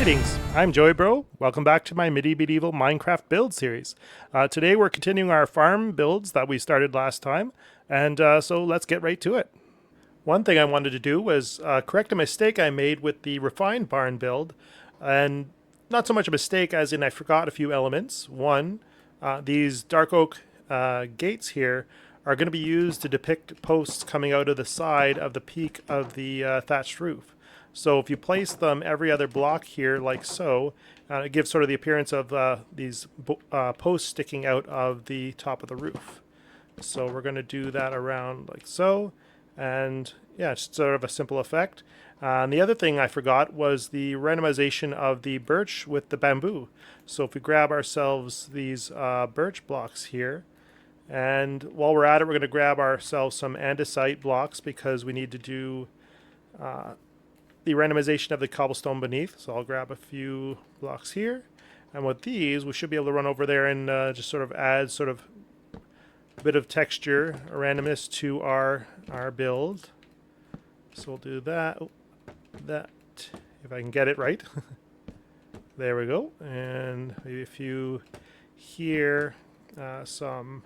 Greetings, I'm Joey Bro. Welcome back to my medieval Minecraft build series. Today we're continuing our farm builds that we started last time, and so let's get right to it. One thing I wanted to do was correct a mistake I made with the refined barn build, and not so much a mistake as in I forgot a few elements. One, these dark oak gates here are going to be used to depict posts coming out of the side of the peak of the thatched roof. So if you place them every other block here like so, it gives sort of the appearance of these posts sticking out of the top of the roof. So we're going to do that around like so, and yeah, it's sort of a simple effect. And the other thing I forgot was the randomization of the birch with the bamboo. So if we grab ourselves these birch blocks here, and while we're at it, we're going to grab ourselves some andesite blocks because we need to do the randomization of the cobblestone beneath. So I'll grab a few blocks here, and with these we should be able to run over there and just sort of add sort of a bit of texture, randomness to our build. So we'll do that, if I can get it right. There we go, and maybe a few here, some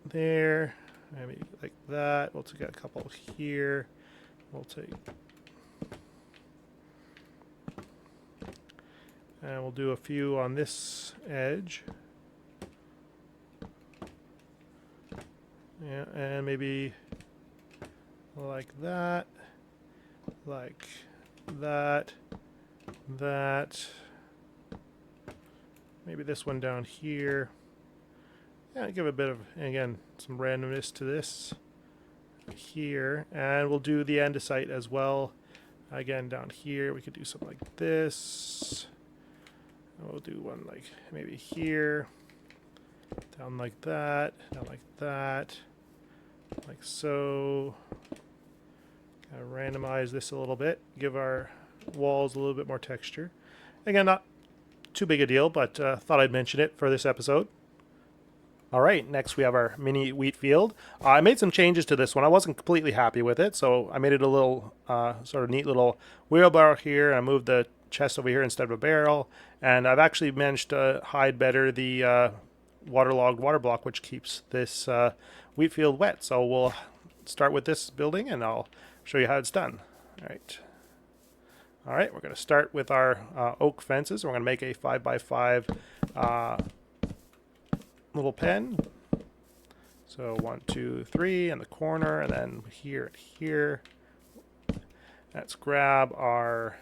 there, maybe like that. We'll take a couple here. We'll take, and we'll do a few on this edge. Yeah, and maybe like that, like that, that. Maybe this one down here. Yeah, give a bit of, again, some randomness to this here, and we'll do the andesite as well. Again, down here we could do something like this. And we'll do one like maybe here, down like that, down like that, like so. Kind of randomize this a little bit, give our walls a little bit more texture. Again, not too big a deal, but thought I'd mention it for this episode. All right, next we have our mini wheat field. I made some changes to this one. I wasn't completely happy with it, so I made it a little sort of neat little wheelbarrow here, and I moved the chest over here instead of a barrel, and I've actually managed to hide better the waterlogged water block, which keeps this wheat field wet. So we'll start with this building, and I'll show you how it's done. All right, we're going to start with our oak fences. We're going to make a 5x5 little pen. So 1, 2, 3 in the corner, and then here and here. Let's grab our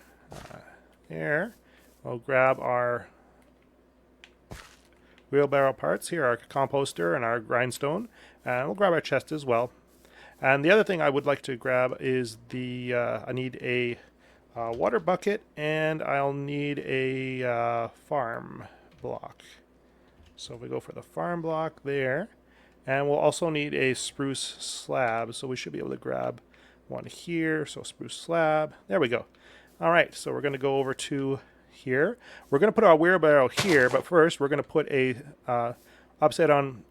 there. We'll grab our wheelbarrow parts here, our composter and our grindstone, and we'll grab our chest as well. And the other thing I would like to grab is the I need a water bucket, and I'll need a farm block. So if we go for the farm block there, and we'll also need a spruce slab. So we should be able to grab one here. So spruce slab. There we go. All right, so we're going to go over to here. We're going to put our wheelbarrow here, but first we're going to put a upside down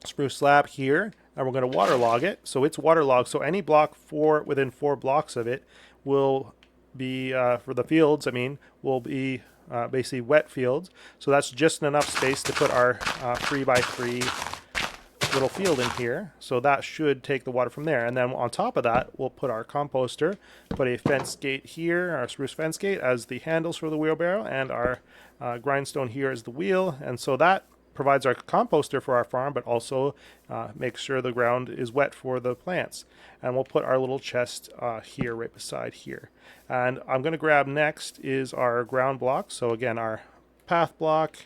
spruce slab here, and we're going to waterlog it. So it's waterlogged. So any block within 4 blocks of it will be for the fields. I mean, will be basically wet fields. So that's just enough space to put our 3x3 little field in here. So that should take the water from there. And then on top of that, we'll put our composter, put a fence gate here, our spruce fence gate as the handles for the wheelbarrow, and our grindstone here as the wheel. And so that provides our composter for our farm, but also makes sure the ground is wet for the plants. And we'll put our little chest here right beside here. And I'm going to grab next is our ground block. So again, our path block,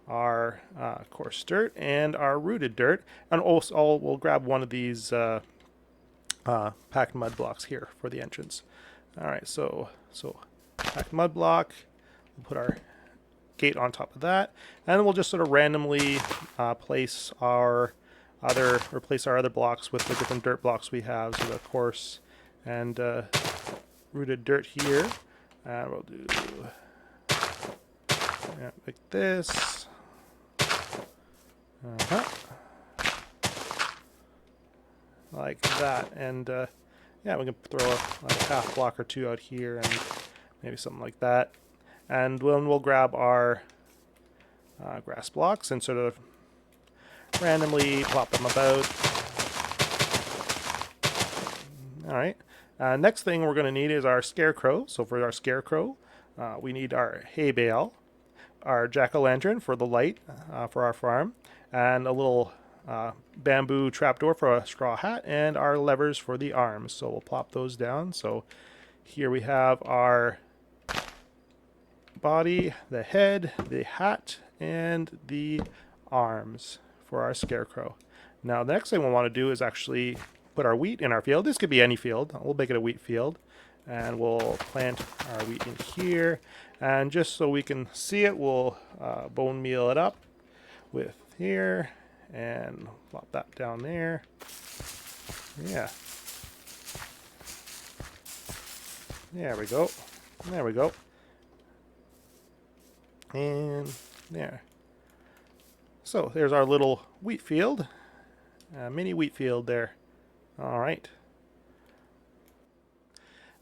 our coarse dirt, and our rooted dirt. And also we'll grab one of these packed mud blocks here for the entrance. All right, so packed mud block, we'll put our gate on top of that, and then we'll just sort of randomly replace our other blocks with the different dirt blocks we have. So the coarse and rooted dirt here, and we'll do like this. Like that, and Yeah, we can throw a path block or two out here and maybe something like that. And then we'll grab our grass blocks and sort of randomly plop them about. All right. Next thing we're going to need is our scarecrow. So for our scarecrow, we need our hay bale, our jack-o'-lantern for the light for our farm, and a little bamboo trapdoor for a straw hat, and our levers for the arms. So we'll plop those down. So here we have our body, the head, the hat, and the arms for our scarecrow. Now the next thing we'll want to do is actually put our wheat in our field. This could be any field. We'll make it a wheat field. And we'll plant our wheat in here. And just so we can see it, we'll bone meal it up with here. And plop that down there. Yeah. There we go. There we go. And there. So there's our little wheat field. Mini wheat field there. All right.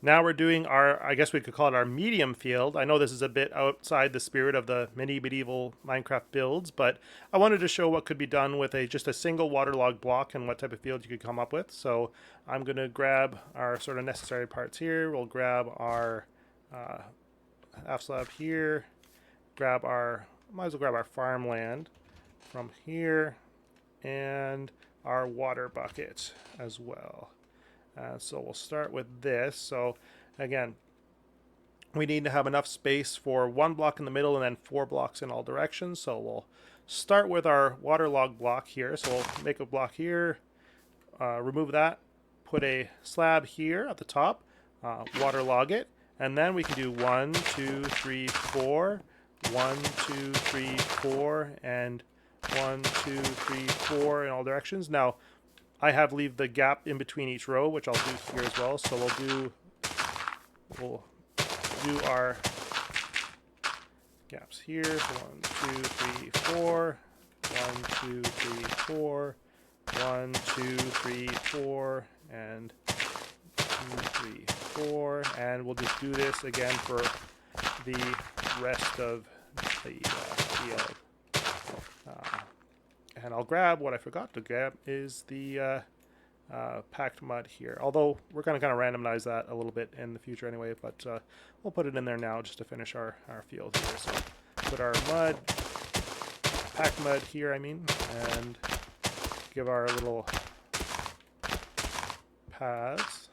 Now we're doing our, I guess we could call it our medium field. I know this is a bit outside the spirit of the medieval Minecraft builds, but I wanted to show what could be done with just a single waterlogged block and what type of field you could come up with. So I'm going to grab our sort of necessary parts here. We'll grab our half slab here. Might as well grab our farmland from here, and our water bucket as well. So we'll start with this. So again, we need to have enough space for one block in the middle and then 4 blocks in all directions. So we'll start with our waterlogged block here. So we'll make a block here, remove that, put a slab here at the top, waterlog it, and then we can do 1, 2, 3, 4, 1, 2, 3, 4, and 1, 2, 3, 4 in all directions. Now, I have leave the gap in between each row, which I'll do here as well. So we'll do our gaps here. So 1, 2, 3, 4, 1, 2, 3, 4, 1, 2, 3, 4, and 2, 3, 4, and we'll just do this again for the rest of the field. And I'll grab what I forgot to grab is the packed mud here. Although we're going to kind of randomize that a little bit in the future anyway, but we'll put it in there now just to finish our field here. So put our mud, packed mud here, I mean, and give our little paths.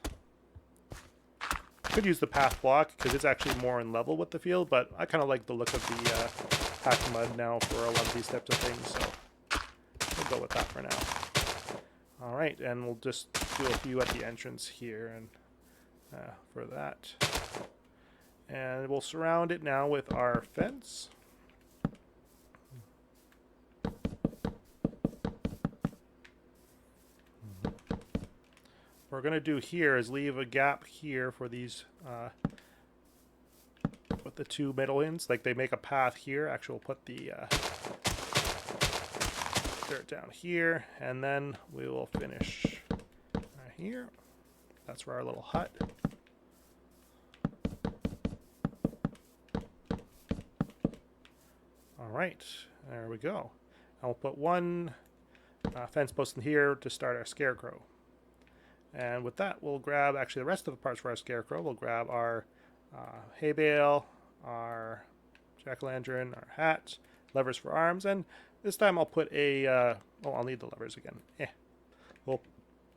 Could use the path block because it's actually more in level with the field, but I kind of like the look of the packed mud now for a lot of these types of things, so we'll go with that for now. All right, and we'll just do a few at the entrance here and for that. And we'll surround it now with our fence. What we're going to do here is leave a gap here for these with the 2 middle ends. Like they make a path here. Actually, we'll put the dirt down here, and then we will finish right here. That's for our little hut. All right, there we go. I'll put 1 fence post in here to start our scarecrow. And with that, we'll grab actually the rest of the parts for our scarecrow. We'll grab our hay bale, our jack-o'-lantern, our hat, levers for arms, and this time I'll put a, I'll need the levers again. We'll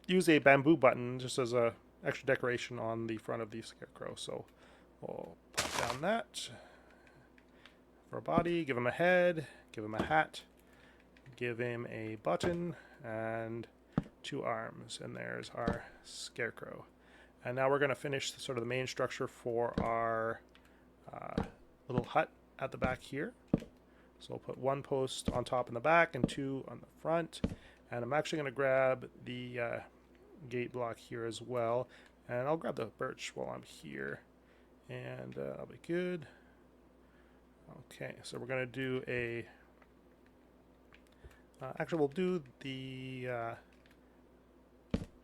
use a bamboo button just as a extra decoration on the front of the scarecrow. So we'll pop down that for a body, give him a head, give him a hat, give him a button, and 2 arms, and there's our scarecrow. And now we're going to finish sort of the main structure for our little hut at the back here. So we'll put 1 post on top and the back and 2 on the front. And I'm actually going to grab the gate block here as well. And I'll grab the birch while I'm here. And I'll be good. Okay, so we're going to do a... actually, we'll do the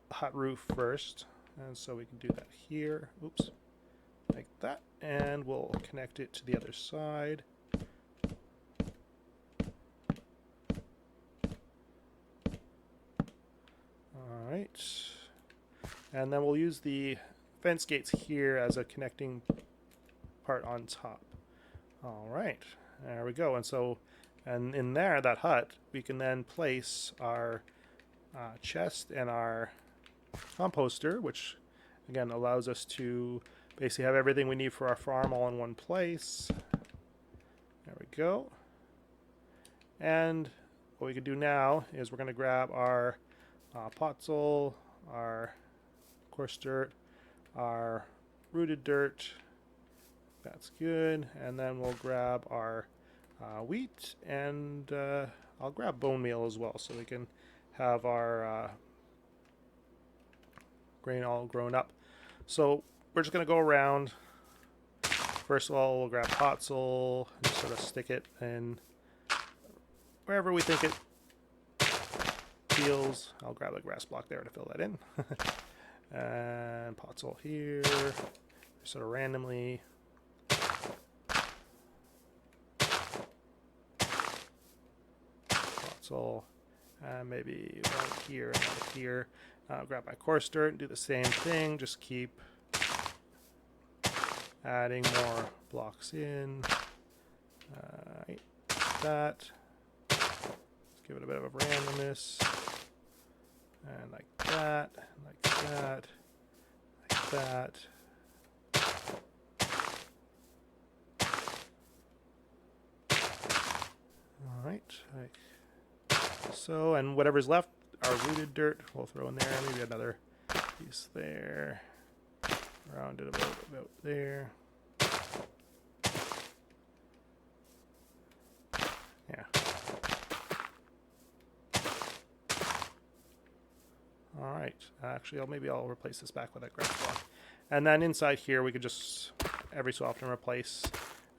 hut roof first. And so we can do that here. Oops. Like that. And we'll connect it to the other side. All right. And then we'll use the fence gates here as a connecting part on top. All right. There we go. And so, and in there, that hut, we can then place our chest and our composter, which again allows us to basically have everything we need for our farm all in one place. There we go. And what we can do now is we're going to grab our potsoil, our coarse dirt, our rooted dirt. That's good. And then we'll grab our wheat, and I'll grab bone meal as well so we can have our grain all grown up. So we're just going to go around. First of all, we'll grab potsoil and sort of stick it in wherever we think it feels. I'll grab a grass block there to fill that in. And potsoil here, sort of randomly. Potsoil, and maybe one here and one here. Grab my coarse dirt and do the same thing. Just keep adding more blocks in. Like that. Let's give it a bit of a randomness. And like that, and like that, like that. All right, like so, and whatever's left, our rooted dirt, we'll throw in there. Maybe another piece there. Round it about there. Yeah. All right. Actually, maybe I'll replace this back with that grass block. And then inside here, we could just every so often replace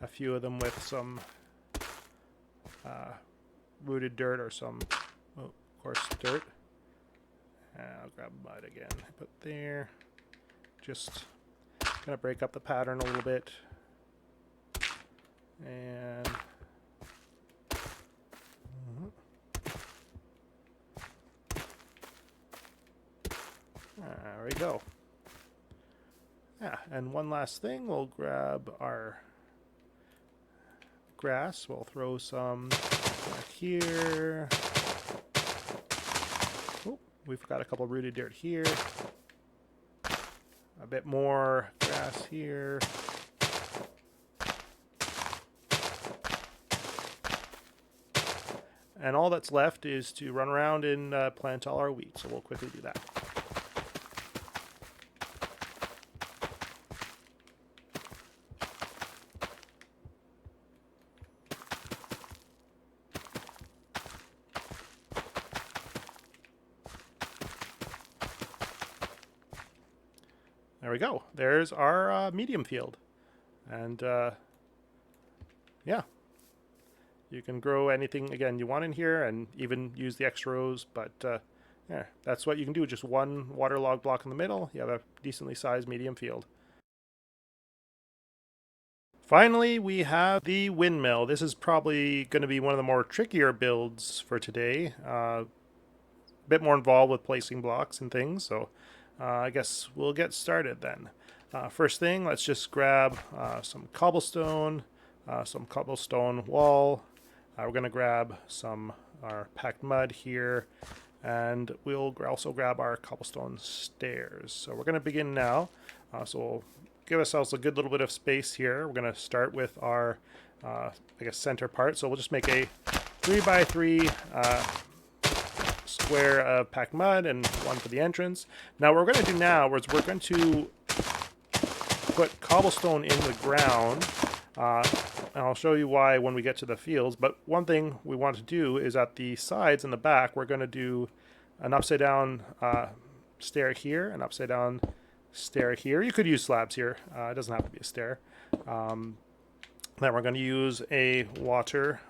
a few of them with some rooted dirt or some coarse dirt. And I'll grab mud again. Put there. Just gonna break up the pattern a little bit. And there we go. Yeah, and one last thing, we'll grab our grass. We'll throw some back here. Oh, we've got a couple rooted dirt here. A bit more grass here. And all that's left is to run around and plant all our wheat. So we'll quickly do that. There we go. There's our medium field. And yeah, you can grow anything, again, you want in here and even use the extra rows. But yeah, that's what you can do. Just one waterlogged block in the middle. You have a decently sized medium field. Finally, we have the windmill. This is probably going to be one of the more trickier builds for today. A bit more involved with placing blocks and things. So I guess we'll get started then. First thing, let's just grab some cobblestone wall. We're going to grab some our packed mud here, and we'll also grab our cobblestone stairs. So we're going to begin now. So we'll give ourselves a good little bit of space here. We're going to start with our, I guess, center part. So we'll just make a 3x3 square of packed mud and one for the entrance. Now what we're going to do now is we're going to put cobblestone in the ground. And I'll show you why when we get to the fields. But one thing we want to do is at the sides and the back, we're going to do an upside down stair here, an upside down stair here. You could use slabs here. It doesn't have to be a stair. Then we're going to use a water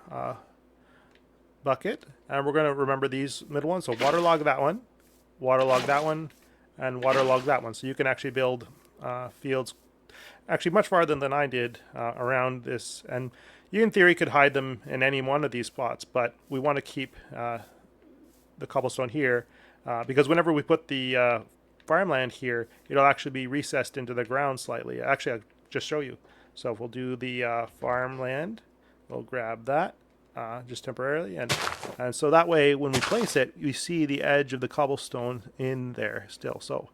bucket, and we're going to remember these middle ones. So waterlog that one, and waterlog that one. So you can actually build fields actually much farther than I did around this. And you, in theory, could hide them in any one of these spots, but we want to keep the cobblestone here because whenever we put the farmland here, it'll actually be recessed into the ground slightly. Actually, I'll just show you. So if we'll do the farmland, we'll grab that just temporarily, and so that way when we place it, you see the edge of the cobblestone in there still. So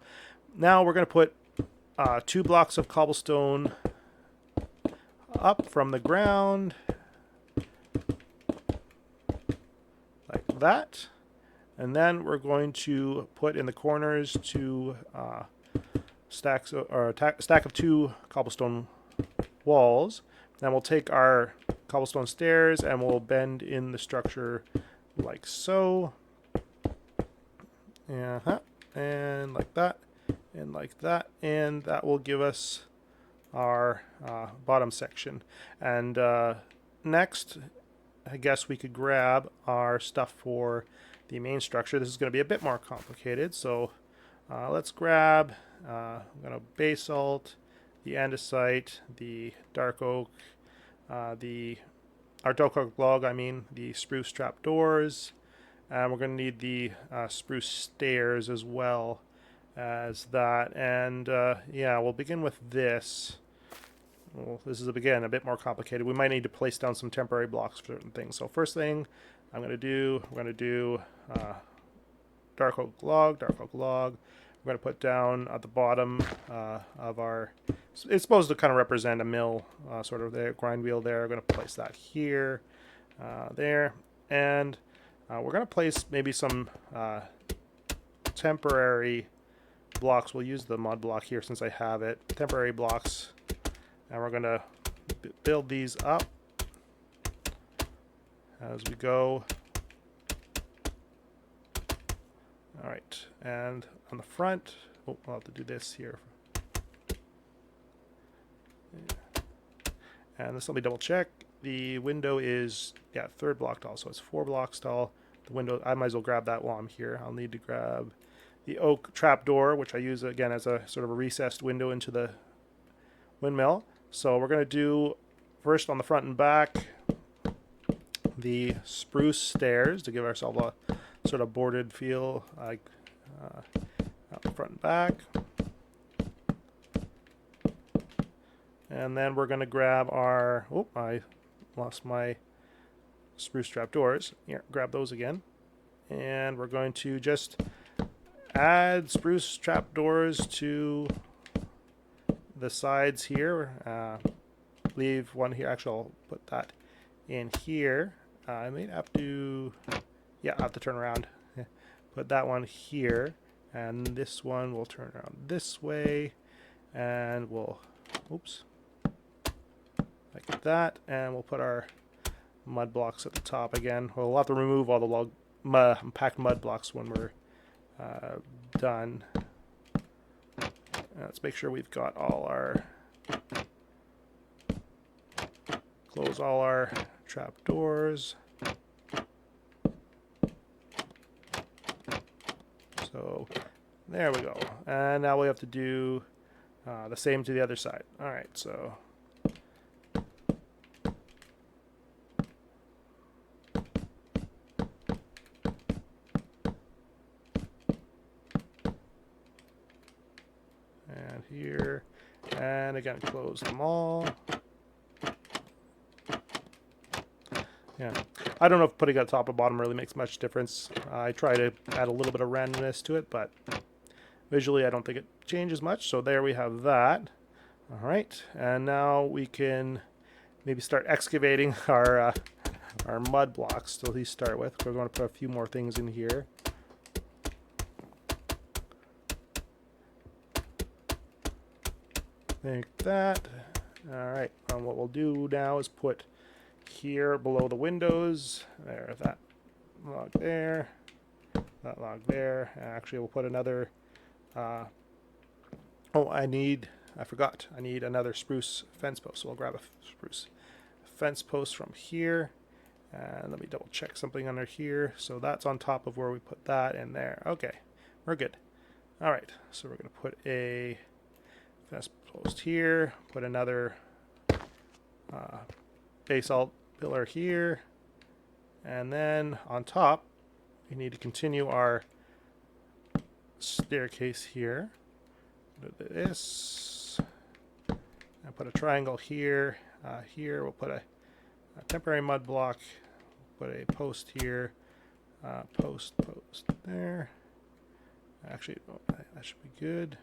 now we're going to put 2 blocks of cobblestone up from the ground like that, and then we're going to put in the corners 2 stack of 2 cobblestone walls. Then we'll take our cobblestone stairs and we'll bend in the structure like so. And like that, and like that, and that will give us our bottom section. And next, I guess we could grab our stuff for the main structure. This is going to be a bit more complicated, so let's grab, I'm going to basalt, the andesite, the dark oak, our dark oak log, the spruce trapdoors, and we're going to need the spruce stairs as well as that. And yeah, we'll begin with this. Well, this is again a bit more complicated. We might need to place down some temporary blocks for certain things. So first thing we're going to do dark oak log. We're going to put down at the bottom of our, it's supposed to kind of represent a mill, sort of the grind wheel there. We're going to place that here, there, and we're going to place maybe some temporary blocks. We'll use the mud block here since I have it. Temporary blocks, and we're going to build these up as we go. All right, and on the front, I'll have to do this here. And this, let me double check. The window is, 3rd block tall, so it's 4 blocks tall. The window, I might as well grab that while I'm here. I'll need to grab the oak trapdoor, which I use again as a sort of a recessed window into the windmill. So we're going to do first on the front and back the spruce stairs to give ourselves a sort of boarded feel, like out the front and back. And then we're going to grab our, I lost my spruce trapdoors. Here, grab those again. And we're going to just add spruce trapdoors to the sides here. Leave one here. Actually, I'll put that in here. I may have to, I have to turn around. Put that one here, and this one will turn around this way, and we'll, like that, and we'll put our mud blocks at the top again. We'll have to remove all the packed mud blocks when we're done. Let's make sure we've got all our, close all our trapdoors. So there we go. And now we have to do the same to the other side. All right, so and here, and again, close them all. Yeah, I don't know if putting it top or bottom really makes much difference. I try to add a little bit of randomness to it, but visually I don't think it changes much. So there we have that. All right, and now we can maybe start excavating our mud blocks to at least start with. We're going to put a few more things in here. Like that. All right, and what we'll do now is put here below the windows, there, that log there, that log there. Actually, we'll put another, I forgot, I need another spruce fence post. So we'll grab a spruce fence post from here, and let me double check something under here. So that's on top of where we put that in there. Okay, we're good. All right, so we're going to put a fence post here, put another basalt pillar here, and then on top, we need to continue our staircase here. Do this, and put a triangle here. Here we'll put a temporary mud block, put a post here, post there. Actually, that should be good.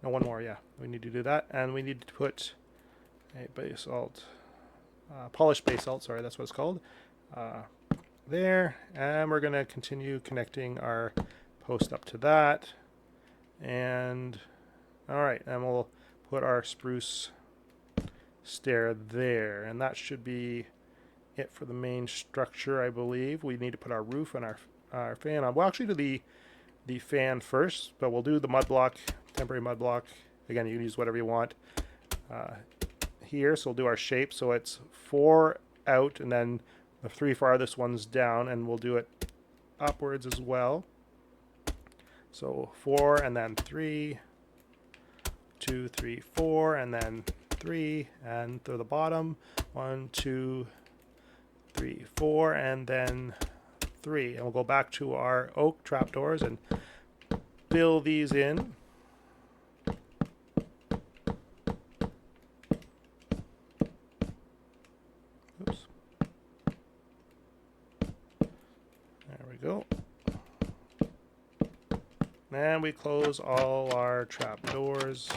No, one more, yeah. We need to do that, and we need to put a basalt, polished basalt, sorry, that's what it's called, there, and we're going to continue connecting our post up to that, and all right, and we'll put our spruce stair there, and that should be it for the main structure, I believe. We need to put our roof and our fan on. We'll actually do the fan first, but we'll do the mud block, temporary mud block. Again, you can use whatever you want here. So we'll do our shape. So it's 4 out and then the 3 farthest ones down, and we'll do it upwards as well. So 4 and then 3, 2, 3, 4, and then 3, and through the bottom, 1, 2, 3, 4, and then 3, and we'll go back to our oak trapdoors and fill these in. Oops. There we go. And we close all our trapdoors.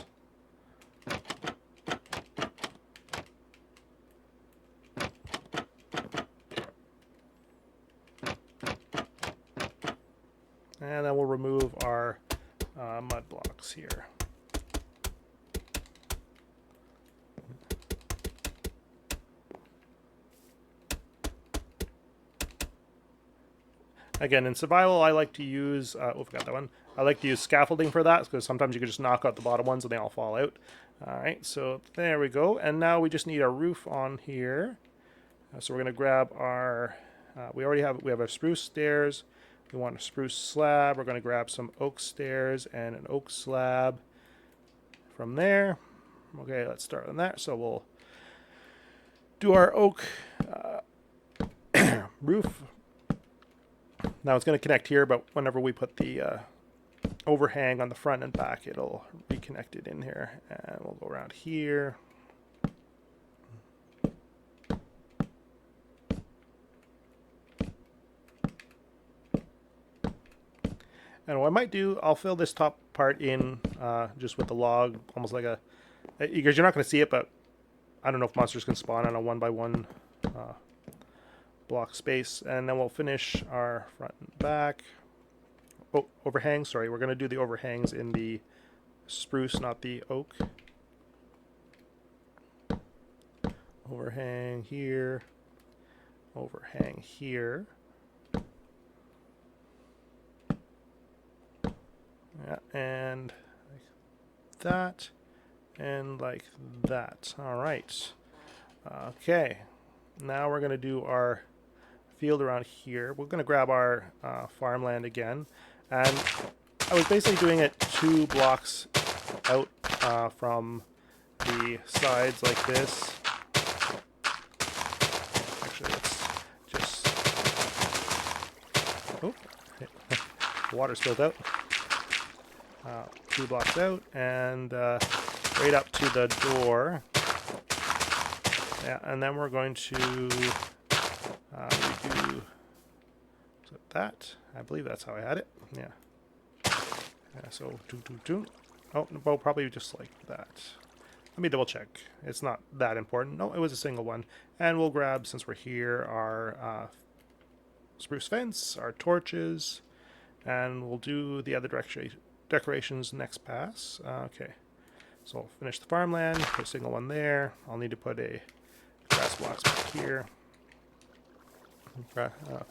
And then we'll remove our mud blocks here. Again, in survival, I like to use, oh, forgot that one. I like to use scaffolding for that, because sometimes you can just knock out the bottom ones and they all fall out. All right, so there we go. And now we just need a roof on here. So we're going to grab our, we have our spruce stairs. We want a spruce slab. We're going to grab some oak stairs and an oak slab from there. Okay, let's start on that. So we'll do our oak roof. Now it's going to connect here, but whenever we put the overhang on the front and back, it'll reconnect it in here. And we'll go around here. And what I might do, I'll fill this top part in just with the log, almost like a, because you're not going to see it, but I don't know if monsters can spawn on a 1x1 block space. And then we'll finish our front and back. Oh, overhang, sorry, we're going to do the overhangs in the spruce, not the oak. Overhang here, overhang here. Yeah, and like that, and like that. All right. Okay. Now we're going to do our field around here. We're going to grab our farmland again. And I was basically doing it 2 blocks out from the sides like this. Actually, let's just... Oh, water spilled out. 2 blocks out and right up to the door. Yeah, and then we're going to redo that. I believe that's how I had it. Yeah. So oh, well, probably just like that. Let me double check. It's not that important. No, it was a single one. And we'll grab, since we're here, our spruce fence, our torches, and we'll do the other decorations next pass. Okay, so I'll finish the farmland, put a single one there. I'll need to put a grass blocks back here.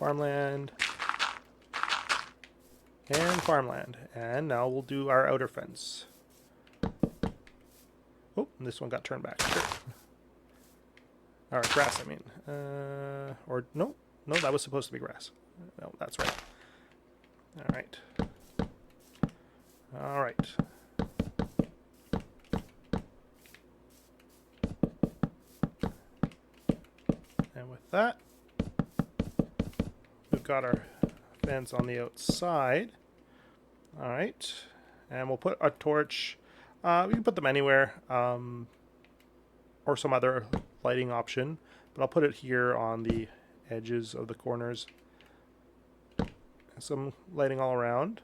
Farmland and farmland, and now we'll do our outer fence. Oh, and this one got turned back. Sure. Or grass, I mean. Or no, that was supposed to be grass. No, that's right. All right. All right. And with that, we've got our fence on the outside. All right. And we'll put a torch. We can put them anywhere, or some other lighting option. But I'll put it here on the edges of the corners. Some lighting all around.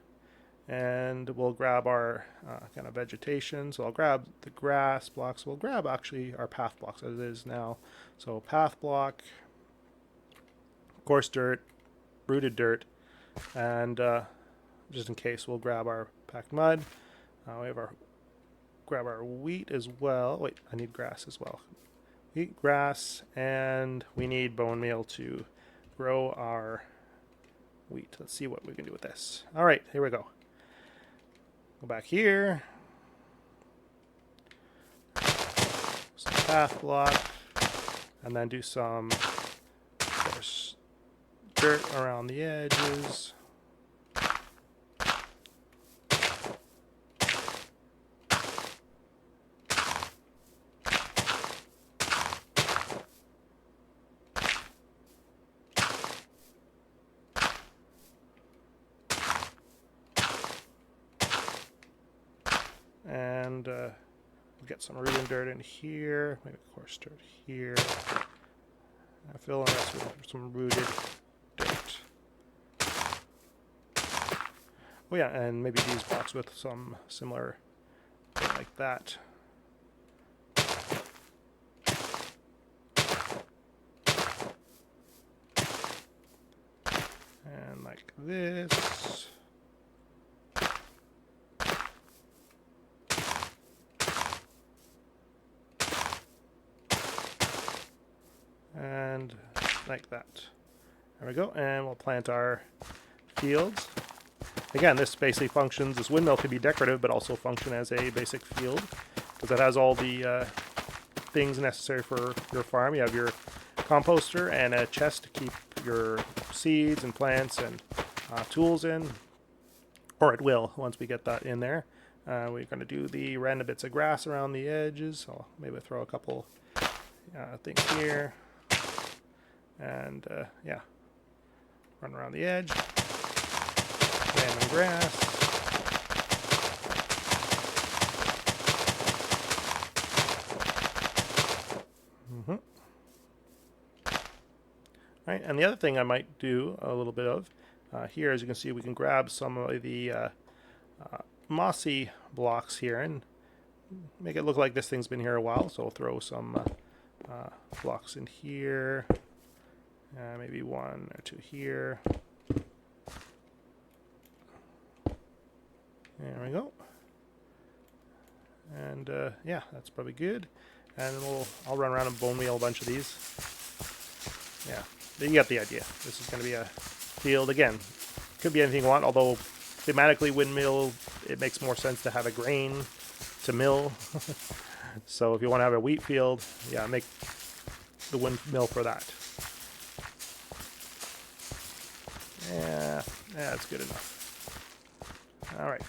And we'll grab our kind of vegetation. So I'll grab the grass blocks. We'll grab actually our path blocks as it is now. So path block, coarse dirt, rooted dirt, and just in case we'll grab our packed mud. We have our grab our wheat as well. Wait, I need grass as well. Wheat, grass, and we need bone meal to grow our wheat. Let's see what we can do with this. All right, here we go. Go back here. Some path block, and then do some, of course, dirt around the edges. And we'll get some rooting dirt in here, maybe coarse dirt here. Fill in this with some rooted dirt. Oh yeah, and maybe these blocks with some similar dirt like that. And like this. And like that. There we go. And we'll plant our fields. Again, this basically functions, this windmill can be decorative, but also function as a basic field, because it has all the things necessary for your farm. You have your composter and a chest to keep your seeds and plants and tools in, or it will once we get that in there. We're going to do the random bits of grass around the edges. So maybe throw a couple things here. And yeah, run around the edge, random grass. All right, and the other thing I might do a little bit of here, as you can see, we can grab some of the mossy blocks here and make it look like this thing's been here a while. So we'll throw some blocks in here. Maybe one or two here. There we go. And yeah, that's probably good. And I'll run around and bone meal a bunch of these. Yeah, you get the idea. This is going to be a field. Again, could be anything you want, although thematically windmill, it makes more sense to have a grain to mill. So if you want to have a wheat field, yeah, make the windmill for that. Yeah, that's good enough. All right.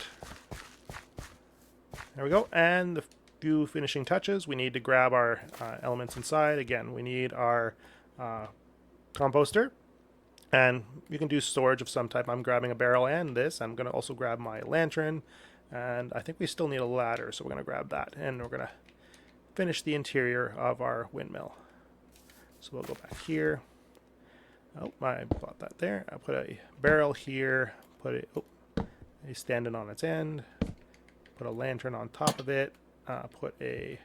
There we go. And the few finishing touches, we need to grab our elements inside. Again, we need our composter. And you can do storage of some type. I'm grabbing a barrel and this. I'm going to also grab my lantern. And I think we still need a ladder, so we're going to grab that. And we're going to finish the interior of our windmill. So we'll go back here. Oh, I bought that there. I put a barrel here, put a standing on its end, put a lantern on top of it, put a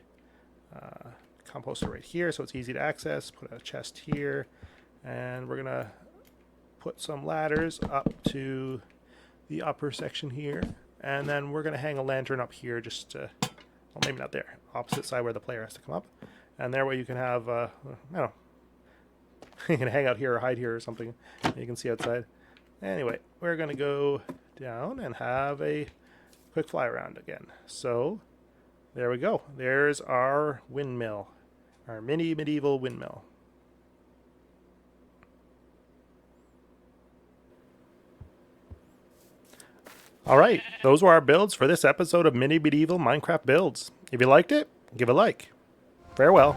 composter right here so it's easy to access, put a chest here, and we're gonna put some ladders up to the upper section here, and then we're gonna hang a lantern up here just to, well, maybe not there, opposite side where the player has to come up, and there way you can have, I don't know, you can hang out here or hide here or something. You can see outside. Anyway, we're going to go down and have a quick fly around again. So there we go. There's our windmill, our mini medieval windmill. Alright, those were our builds for this episode of Mini Medieval Minecraft Builds. If you liked it, give a like. Farewell.